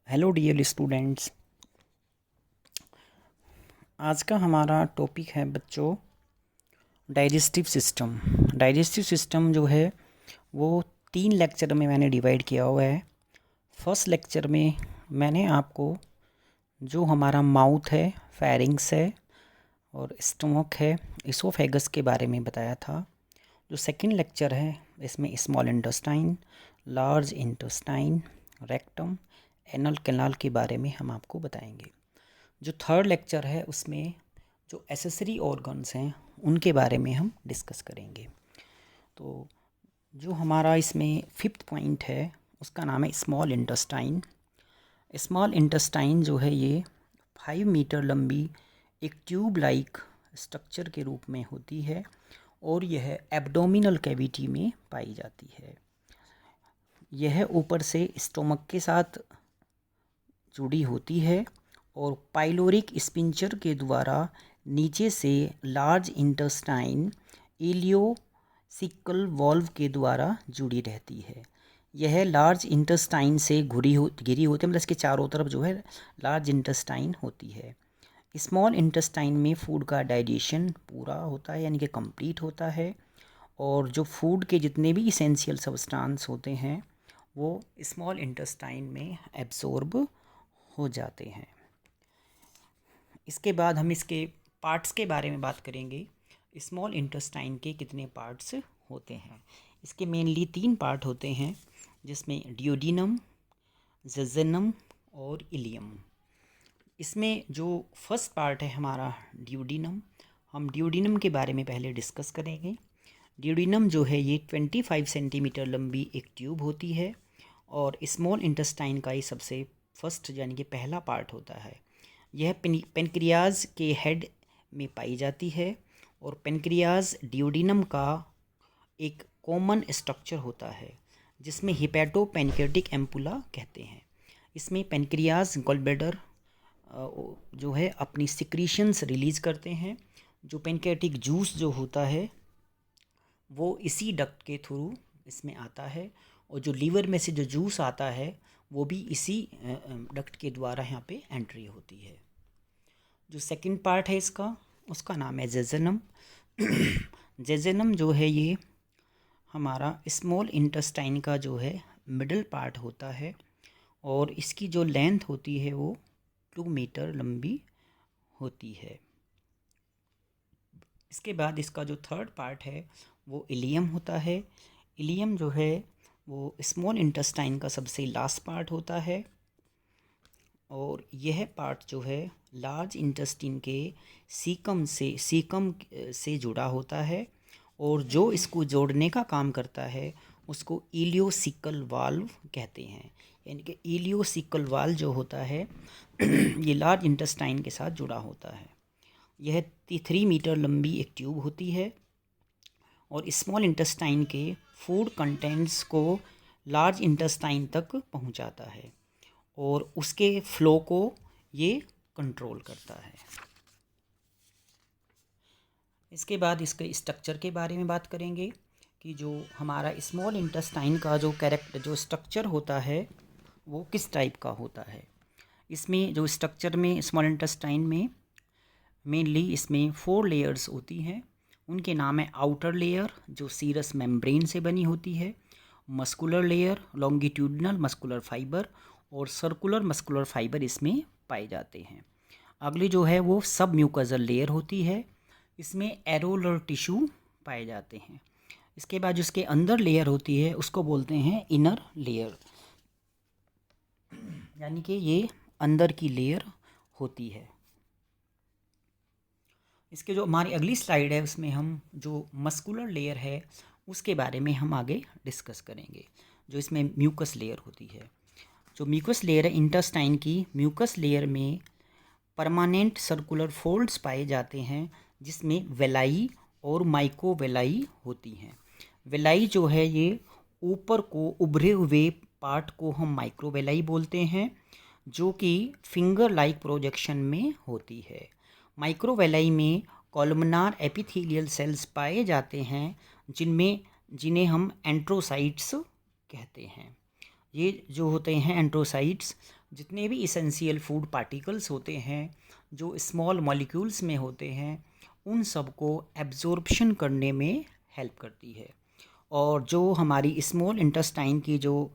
Hello dear students. आज का हमारा टॉपिक है बच्चों डाइजेस्टिव सिस्टम। डाइजेस्टिव सिस्टम जो है वो 3 लेक्चर में मैंने डिवाइड किया हुआ है। फर्स्ट लेक्चर में मैंने आपको जो हमारा माउथ है, फेरिंग्स है और स्टमक है, इसोफेगस के बारे में बताया था। जो सेकंड लेक्चर है इसमें small intestine, large intestine, rectum, anal canal के बारे में हम आपको बताएंगे। जो थर्ड लेक्चर है उसमें जो एसेसरी ऑर्गन्स हैं उनके बारे में हम डिस्कस करेंगे। तो जो हमारा इसमें फिफ्थ पॉइंट है उसका नाम है स्मॉल इंटेस्टाइन। स्मॉल इंटेस्टाइन जो है ये 5 मीटर लंबी एक ट्यूब लाइक स्ट्रक्चर के रूप में होती है और यह एब्डोमिनल कैविटी में पाई जाती है। यह ऊपर से स्टोमक के साथ जुड़ी होती है और पाइलोरिक स्पिंचर के द्वारा नीचे से लार्ज इंटेस्टाइन इलियोसिकल वॉल्व के द्वारा जुड़ी रहती है। यह लार्ज इंटेस्टाइन से घिरी होती है, मतलब इसके चारों तरफ जो है लार्ज इंटेस्टाइन होती है। स्मॉल इंटेस्टाइन में फूड का डाइजेशन पूरा होता है, यानी कि कंप्लीट होता है, और जो फूड के जितने भी इसेंशियल सब्सटेंस होते हैं वो स्मॉल इंटेस्टाइन में एब्जॉर्ब हो जाते हैं। इसके बाद हम इसके पार्ट्स के बारे में बात करेंगे। स्मॉल इंटेस्टाइन के कितने पार्ट्स होते हैं? इसके मेनली 3 पार्ट होते हैं, जिसमें डियोडिनम, जेजेनम और इलियम। इसमें जो फर्स्ट पार्ट है हमारा डियोडिनम, हम डियोडिनम के बारे में पहले डिस्कस करेंगे। डियोडिनम जो है ये 25 सेंटीमीटर लंबी एक ट्यूब होती है और स्मॉल इंटेस्टाइन का ही सबसे फर्स्ट यानी कि पहला पार्ट होता है। यह पेनक्रियाज के हेड में पाई जाती है और पेनक्रियाज डियोडिनम का एक कॉमन स्ट्रक्चर होता है जिसमें हिपैटो पेनक्रियाटिक एम्पुला कहते हैं। इसमें पेनक्रियाज गॉलब्लैडर जो है अपनी सिक्रीशंस रिलीज करते हैं। जो पेनक्रियाटिक जूस जो होता है वो इसी डक्ट के थ्रू इसमें आता है और जो लीवर में से जो जूस आता है वो भी इसी डक्ट के द्वारा यहाँ पे एंट्री होती है। जो सेकंड पार्ट है इसका, उसका नाम है जेजेनम। जेजेनम जो है ये हमारा स्मॉल इंटेस्टाइन का जो है मिडल पार्ट होता है और इसकी जो लेंथ होती है वो 2 मीटर लंबी होती है। इसके बाद इसका जो थर्ड पार्ट है वो इलियम होता है। इलियम जो है वो स्मॉल इंटेस्टाइन का सबसे लास्ट पार्ट होता है और यह पार्ट जो है लार्ज इंटेस्टाइन के सीकम से जुड़ा होता है और जो इसको जोड़ने का काम करता है उसको इलियोसिकल वाल्व कहते हैं। यानी कि इलियोसिकल वाल्व जो होता है ये लार्ज इंटेस्टाइन के साथ जुड़ा होता है। यह 3 मीटर लंबी एक ट्यूब होती है और स्मॉल इंटेस्टाइन के फूड कंटेंट्स को लार्ज इंटेस्टाइन तक पहुंचाता है और उसके फ्लो को ये कंट्रोल करता है। इसके बाद इसके स्ट्रक्चर के बारे में बात करेंगे कि जो हमारा स्मॉल इंटेस्टाइन का जो स्ट्रक्चर होता है वो किस टाइप का होता है। इसमें जो स्ट्रक्चर में स्मॉल इंटेस्टाइन में मेनली इसमें 4 लेयर्स होती हैं। उनके नाम है आउटर लेयर जो सीरस मेम्ब्रेन से बनी होती है, muscular layer, longitudinal muscular fibre और सर्कुलर मस्कुलर फाइबर इसमें पाए जाते हैं। अगली जो है वो सब म्यूकोजल लेयर होती है, इसमें एरोलर टिश्यू पाए जाते हैं। इसके बाद जिसके अंदर लेयर होती है उसको बोलते हैं इनर लेयर, यानी कि ये अंदर की लेयर होती है। इसके जो हमारी अगली स्लाइड है उसमें हम जो मस्कुलर लेयर है उसके बारे में हम आगे डिस्कस करेंगे, जो इसमें म्यूकस लेयर होती है। जो म्यूकस लेयर है इंटेस्टाइन की, म्यूकस लेयर में परमानेंट सर्कुलर फोल्ड्स पाए जाते हैं जिसमें वेलाई और माइक्रोवेलाई होती हैं। वेलाई जो है ये ऊपर को उभरे हुए पार्ट को हम माइक्रोवेलाई बोलते हैं जो कि फिंगर लाइक प्रोजेक्शन में होती है। माइक्रोवेलाई में कॉलमनार एपिथेलियल सेल्स पाए जाते हैं जिन्हें हम एंट्रोसाइट्स कहते हैं। ये जो होते हैं एंट्रोसाइट्स, जितने भी इसेंशियल फूड पार्टिकल्स होते हैं जो स्मॉल मॉलिक्यूल्स में होते हैं, उन सबको एब्जॉर्प्शन करने में हेल्प करती है। और जो हमारी स्मॉल इंटेस्टाइन की जो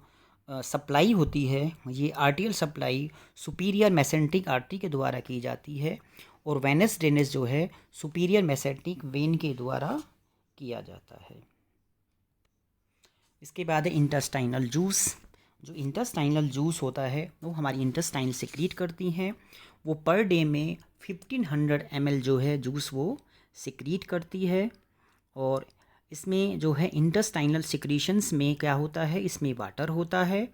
सप्लाई होती है, ये आर्टियल सप्लाई सुपीरियर मेसेंट्रिक आर्टरी के द्वारा की जाती है और वेनस ड्रेनेज जो है सुपीरियर मेसेंट्रिक वेन के द्वारा किया जाता है। इसके बाद है इंटेस्टाइनल जूस। जो इंटेस्टाइनल जूस होता है वो हमारी इंटेस्टाइन सिक्रीट करती हैं। वो पर डे में 1500 ml जो है जूस वो सिक्रीट करती है। और इसमें जो है इंटेस्टाइनल सिक्रीशंस में क्या होता है, इसमें वाटर होता है,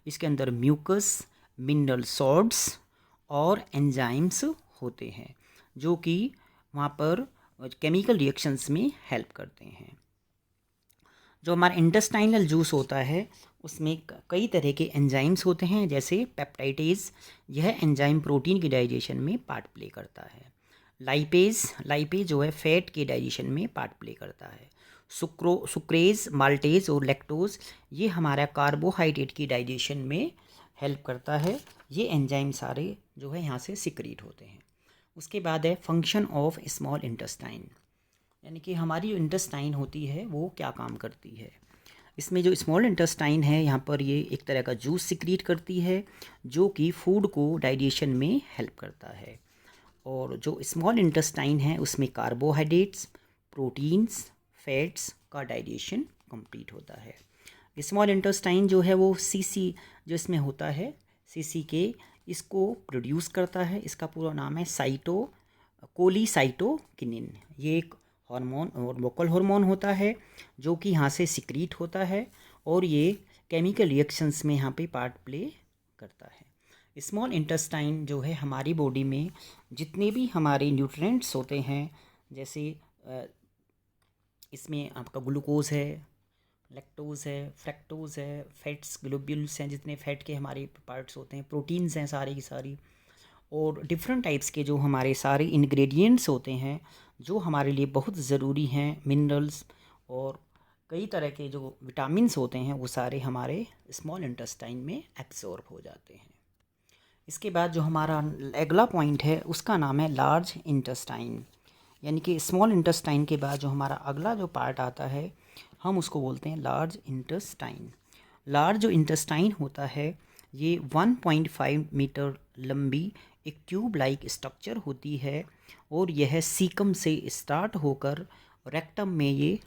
इसके अंदर म्यूकस, मिनरल सॉल्ट्स और एंजाइम्स होते हैं जो कि वहाँ पर केमिकल रिएक्शंस में हेल्प करते हैं। जो हमारा इंटेस्टाइनल जूस होता है उसमें कई तरह के एंजाइम्स होते हैं, जैसे पेप्टाइडेज, यह एंजाइम प्रोटीन के डाइजेशन में पार्ट प्ले करता है। लाइपेज जो है फैट के डाइजेशन में पार्ट प्ले करता है। सुक्रेज, माल्टेज और लैक्टोज, ये हमारा कार्बोहाइड्रेट की डाइजेशन में हेल्प करता है। ये एंजाइम सारे जो है यहाँ से सिक्रीट होते हैं। उसके बाद है फंक्शन ऑफ स्मॉल इंटेस्टाइन, यानी कि हमारी जो इंटेस्टाइन होती है वो क्या काम करती है। इसमें जो स्मॉल इंटेस्टाइन है यहाँ पर ये एक तरह का जूस सिक्रीट करती है जो कि फूड को डाइजेशन में हेल्प करता है। और जो स्मॉल इंटेस्टाइन है उसमें कार्बोहाइड्रेट्स, प्रोटीन्स, फैट्स का डाइजेशन कंप्लीट होता है। स्मॉल इंटेस्टाइन जो है वो सीसी जो इसमें होता है सीसीके इसको प्रोड्यूस करता है। इसका पूरा नाम है कोलीसाइटोकिनिन। ये एक हार्मोन और वोकल हार्मोन होता है जो कि यहाँ से सिक्रीट होता है और ये केमिकल रिएक्शंस में यहाँ पे पार्ट प्ले करता है। स्मॉल इंटेस्टाइन जो है हमारी बॉडी में जितने भी हमारे न्यूट्रिएंट्स होते हैं, जैसे इसमें आपका ग्लूकोज है, लैक्टोज है, फ्रैक्टोज है, फैट्स, ग्लोब्यूल्स हैं, जितने फैट के हमारे पार्ट्स होते हैं, प्रोटीन्स हैं सारी की सारी, और डिफरेंट टाइप्स के जो हमारे सारे इंग्रेडिएंट्स होते हैं जो हमारे लिए बहुत ज़रूरी हैं, मिनरल्स और कई तरह के जो विटामिन्स होते हैं वो सारे हमारे स्मॉल इंटेस्टाइन में एब्जॉर्ब हो जाते हैं। इसके बाद जो हमारा अगला पॉइंट है उसका नाम है लार्ज इंटेस्टाइन, यानी कि स्मॉल इंटेस्टाइन के बाद जो हमारा अगला जो पार्ट आता है हम उसको बोलते हैं लार्ज इंटेस्टाइन। लार्ज जो इंटेस्टाइन होता है ये 1.5 मीटर लंबी एक ट्यूब लाइक स्ट्रक्चर होती है और यह सीकम से स्टार्ट होकर रेक्टम में ये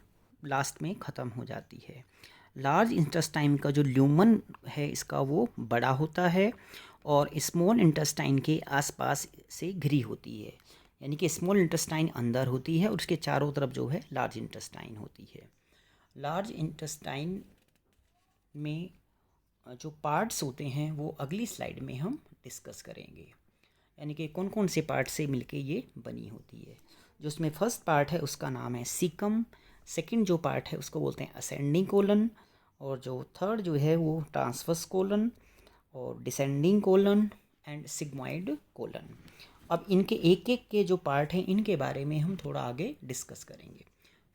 लास्ट में ख़त्म हो जाती है। लार्ज इंटेस्टाइन का जो ल्यूमन है इसका वो बड़ा होता है और स्मॉल इंटेस्टाइन के आसपास से घिरी होती है, यानी कि स्मॉल इंटेस्टाइन अंदर होती है और उसके चारों तरफ जो है लार्ज इंटेस्टाइन होती है। लार्ज इंटेस्टाइन में जो पार्ट्स होते हैं वो अगली स्लाइड में हम डिस्कस करेंगे, यानी कि कौन कौन से पार्ट से मिलके ये बनी होती है। जो उसमें फर्स्ट पार्ट है उसका नाम है सीकम, सेकंड जो पार्ट है उसको बोलते हैं असेंडिंग कोलन, और जो थर्ड जो है वो ट्रांसवर्स कोलन और descending colon and sigmoid colon. अब इनके एक एक के जो पार्ट हैं इनके बारे में हम थोड़ा आगे डिस्कस करेंगे।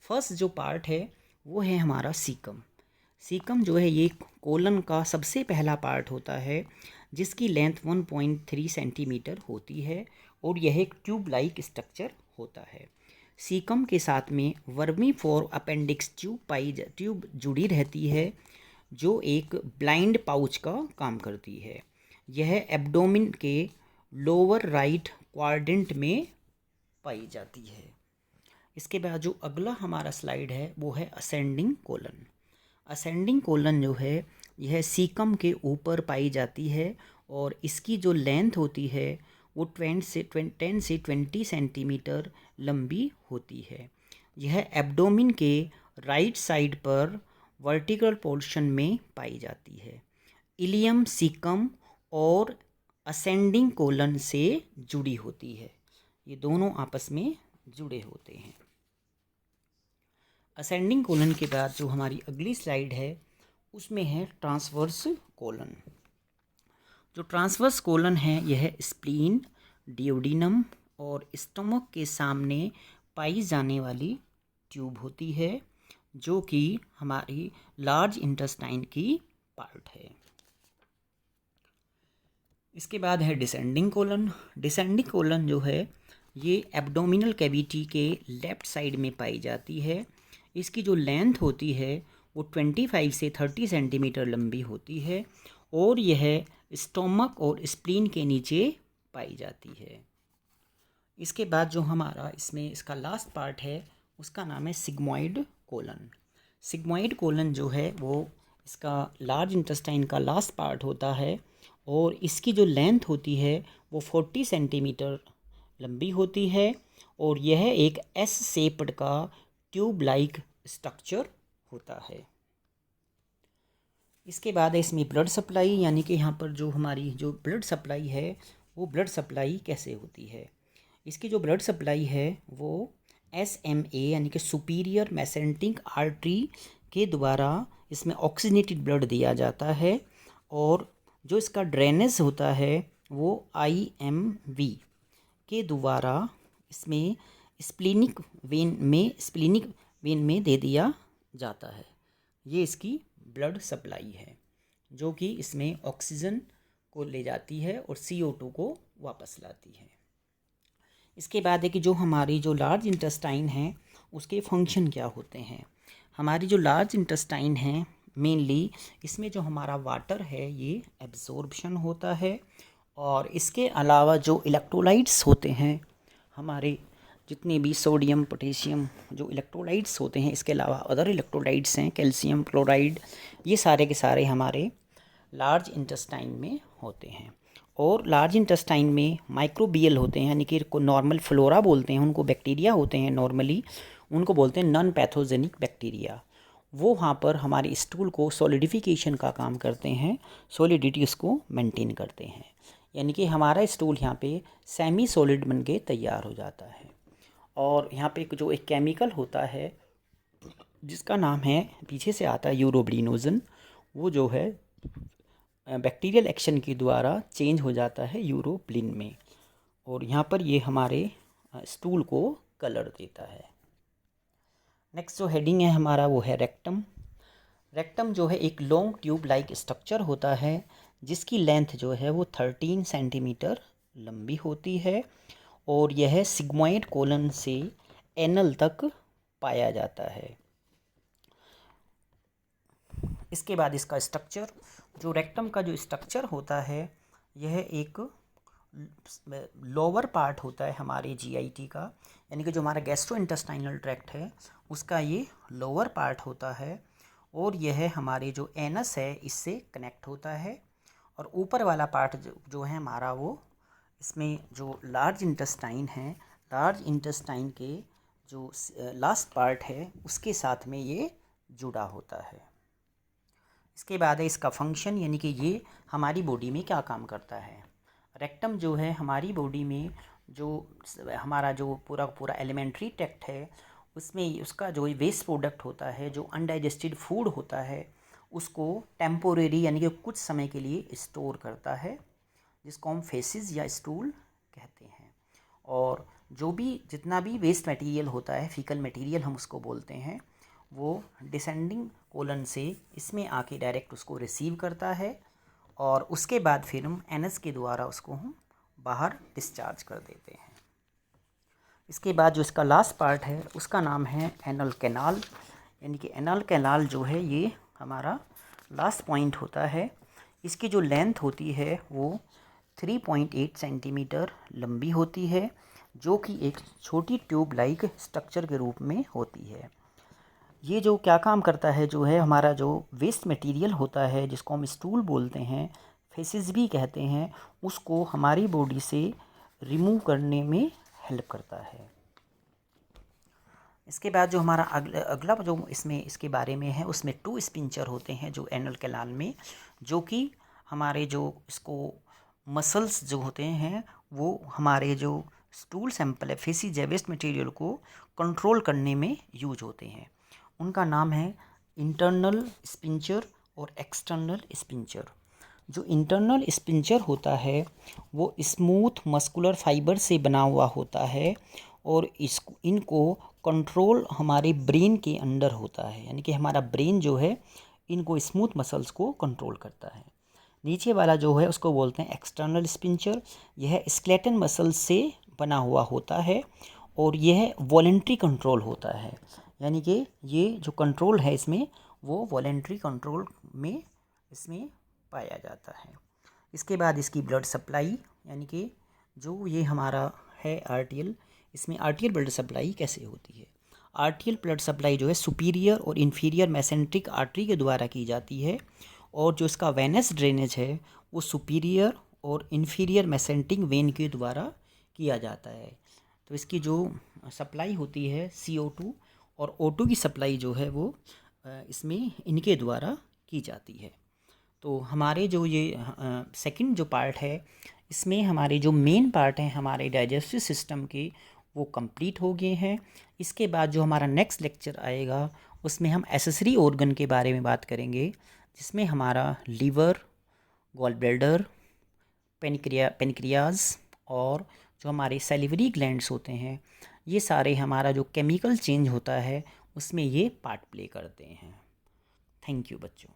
फर्स्ट जो पार्ट है वो है हमारा सीकम। सीकम जो है ये कोलन का सबसे पहला पार्ट होता है जिसकी लेंथ 1.3 सेंटीमीटर होती है और यह एक ट्यूब लाइक स्ट्रक्चर होता है। सीकम के साथ में वर्मीफोर अपेंडिक्स ट्यूब जुड़ी रहती है जो एक ब्लाइंड पाउच का काम करती है। यह एब्डोमेन के लोअर राइट क्वाड्रेंट में पाई जाती है। इसके बाद जो अगला हमारा स्लाइड है वो है असेंडिंग कोलन। असेंडिंग कोलन जो है यह सीकम के ऊपर पाई जाती है और इसकी जो लेंथ होती है वो 10 से 20 सेंटीमीटर लंबी होती है। यह एब्डोमेन के राइट साइड पर वर्टिकल पोर्शन में पाई जाती है। इलियम सीकम और असेंडिंग कोलन से जुड़ी होती है, ये दोनों आपस में जुड़े होते हैं। असेंडिंग कोलन के बाद जो हमारी अगली स्लाइड है उसमें है ट्रांसवर्स कोलन। जो ट्रांसवर्स कोलन है यह स्प्लीन, डियोडिनम और स्टमक के सामने पाई जाने वाली ट्यूब होती है जो कि हमारी लार्ज इंटेस्टाइन की पार्ट है। इसके बाद है डिसेंडिंग कोलन। डिसेंडिंग कोलन जो है ये एब्डोमिनल कैविटी के लेफ्ट साइड में पाई जाती है। इसकी जो लेंथ होती है वो 25 से 30 सेंटीमीटर लंबी होती है और यह स्टोमक और स्प्लीन के नीचे पाई जाती है। इसके बाद जो हमारा इसमें इसका लास्ट पार्ट है उसका नाम है सिग्मॉइड कोलन। सिग्मॉइड कोलन जो है वो इसका लार्ज इंटेस्टाइन का लास्ट पार्ट होता है और इसकी जो लेंथ होती है वो 40 सेंटीमीटर लंबी होती है और यह एक एस शेप्ड का ट्यूब लाइक स्ट्रक्चर होता है। इसके बाद है इसमें ब्लड सप्लाई, यानी कि यहाँ पर जो हमारी जो ब्लड सप्लाई है वो ब्लड सप्लाई कैसे होती है। इसकी जो ब्लड सप्लाई है वो SMA यानी कि सुपीरियर मेसेंटिक आर्टरी के द्वारा इसमें ऑक्सीजनेटेड ब्लड दिया जाता है और जो इसका ड्रेनेज होता है वो IMV के द्वारा इसमें स्प्लीनिक वेन में दे दिया जाता है। ये इसकी ब्लड सप्लाई है जो कि इसमें ऑक्सीजन को ले जाती है और CO2 को वापस लाती है। इसके बाद है कि जो हमारी जो लार्ज इंटेस्टाइन है उसके फंक्शन क्या होते हैं। हमारी जो लार्ज इंटेस्टाइन है मेनली इसमें जो हमारा वाटर है ये एब्जॉर्प्शन होता है और इसके अलावा जो इलेक्ट्रोलाइट्स होते हैं हमारे जितने भी सोडियम पोटेशियम जो इलेक्ट्रोलाइट्स होते हैं, इसके अलावा अदर इलेक्ट्रोलाइट्स हैं कैल्शियम क्लोराइड, ये सारे के सारे हमारे लार्ज इंटेस्टाइन में होते हैं। और लार्ज इंटेस्टाइन में माइक्रोबियल होते हैं, यानी कि नॉर्मल फ्लोरा बोलते हैं उनको, बैक्टीरिया होते हैं नॉर्मली, उनको बोलते हैं नॉन पैथोजेनिक बैक्टीरिया। वो वहाँ पर हमारे स्टूल को सॉलिडिफिकेशन का काम करते हैं, सॉलिडिटी उसको मेंटेन करते हैं, यानी कि हमारा स्टूल यहाँ पे सेमी सॉलिड बन के तैयार हो जाता है। और यहाँ पे जो एक केमिकल होता है जिसका नाम है, पीछे से आता है यूरोब्लिनोजन, वो जो है बैक्टीरियल एक्शन के द्वारा चेंज हो जाता है यूरोब्लिन में और यहाँ पर ये हमारे स्टूल को कलर देता है। नेक्स्ट जो हेडिंग है हमारा वो है रेक्टम। रेक्टम जो है एक लॉन्ग ट्यूब लाइक स्ट्रक्चर होता है जिसकी लेंथ जो है वो 13 सेंटीमीटर लंबी होती है और यह सिग्मॉइड कोलन से एनल तक पाया जाता है। इसके बाद इसका स्ट्रक्चर, जो रेक्टम का जो स्ट्रक्चर होता है यह एक लोअर पार्ट होता है हमारे GIT का, यानी कि जो हमारा गैस्ट्रोइंटेस्टाइनल ट्रैक्ट है उसका ये लोअर पार्ट होता है और यह हमारे जो एनस है इससे कनेक्ट होता है। और ऊपर वाला पार्ट जो है हमारा वो, इसमें जो लार्ज इंटेस्टाइन है, लार्ज इंटेस्टाइन के जो लास्ट पार्ट है उसके साथ में ये जुड़ा होता है। इसके बाद है इसका फंक्शन, यानी कि ये हमारी बॉडी में क्या काम करता है। रेक्टम जो है हमारी बॉडी में जो हमारा जो पूरा एलिमेंट्री ट्रैक्ट है उसमें उसका जो वेस्ट प्रोडक्ट होता है, जो अनडाइजेस्टेड फूड होता है, उसको टेम्पोरेरी यानी कि कुछ समय के लिए स्टोर करता है, जिसको हम फेसिस या स्टूल कहते हैं। और जो भी जितना भी वेस्ट मटेरियल होता है, फीकल मटेरियल हम उसको बोलते हैं, वो डिसेंडिंग कोलन से इसमें आके डायरेक्ट उसको रिसीव करता है और उसके बाद फिर हम एनस के द्वारा उसको हम बाहर डिस्चार्ज कर देते हैं। इसके बाद जो इसका लास्ट पार्ट है उसका नाम है एनल कैनाल, यानी कि एनल कैनाल जो है ये हमारा लास्ट पॉइंट होता है। इसकी जो लेंथ होती है वो 3.8 सेंटीमीटर लंबी होती है, जो कि एक छोटी ट्यूब लाइक स्ट्रक्चर के रूप में होती है। ये जो क्या काम करता है, जो है हमारा जो वेस्ट मटेरियल होता है जिसको हम स्टूल बोलते हैं, फेसिस भी कहते हैं, उसको हमारी बॉडी से रिमूव करने में हेल्प करता है। इसके बाद जो हमारा अगला जो इसमें इसके बारे में है उसमें 2 स्पिंचर होते हैं जो एनल कैनाल में, जो कि हमारे जो इसको मसल्स जो होते हैं वो हमारे जो स्टूल सैंपल है, फेसिस या वेस्ट मटेरियल को कंट्रोल करने में यूज होते हैं। उनका नाम है इंटरनल स्पिंचर और एक्सटर्नल स्पिंचर। जो इंटरनल स्पिंचर होता है वो स्मूथ मस्कुलर फाइबर से बना हुआ होता है और इनको कंट्रोल हमारे ब्रेन के अंडर होता है, यानी कि हमारा ब्रेन जो है इनको स्मूथ मसल्स को कंट्रोल करता है। नीचे वाला जो है उसको बोलते हैं एक्सटर्नल स्पिंचर। यह स्केलेटन मसल से बना हुआ होता है और यह वॉलेंट्री कंट्रोल होता है, यानी कि ये जो कंट्रोल है इसमें वो वॉलेंट्री कंट्रोल में इसमें पाया जाता है। इसके बाद इसकी ब्लड सप्लाई, यानी कि जो ये हमारा है आर्टियल, इसमें आर्टियल ब्लड सप्लाई कैसे होती है। आर्टियल ब्लड सप्लाई जो है सुपीरियर और इन्फीरियर मेसेंट्रिक आर्टरी के द्वारा की जाती है और जो इसका वेनस ड्रेनेज है वो सुपीरियर और इन्फीरियर मेसेंट्रिक वेन के द्वारा किया जाता है। तो इसकी जो सप्लाई होती है CO2 और O2 की सप्लाई जो है वो इसमें इनके द्वारा की जाती है। तो हमारे जो ये सेकंड जो पार्ट है इसमें हमारे जो मेन पार्ट हैं हमारे डाइजेस्टिव सिस्टम के वो कंप्लीट हो गए हैं। इसके बाद जो हमारा नेक्स्ट लेक्चर आएगा उसमें हम एसेसरी ऑर्गन के बारे में बात करेंगे, जिसमें हमारा लीवर, गॉल ब्लैडर, पेनक्रियाज और जो हमारे सैलिवरी ग्लैंड्स होते हैं, ये सारे हमारा जो केमिकल चेंज होता है उसमें ये पार्ट प्ले करते हैं। थैंक यू बच्चों।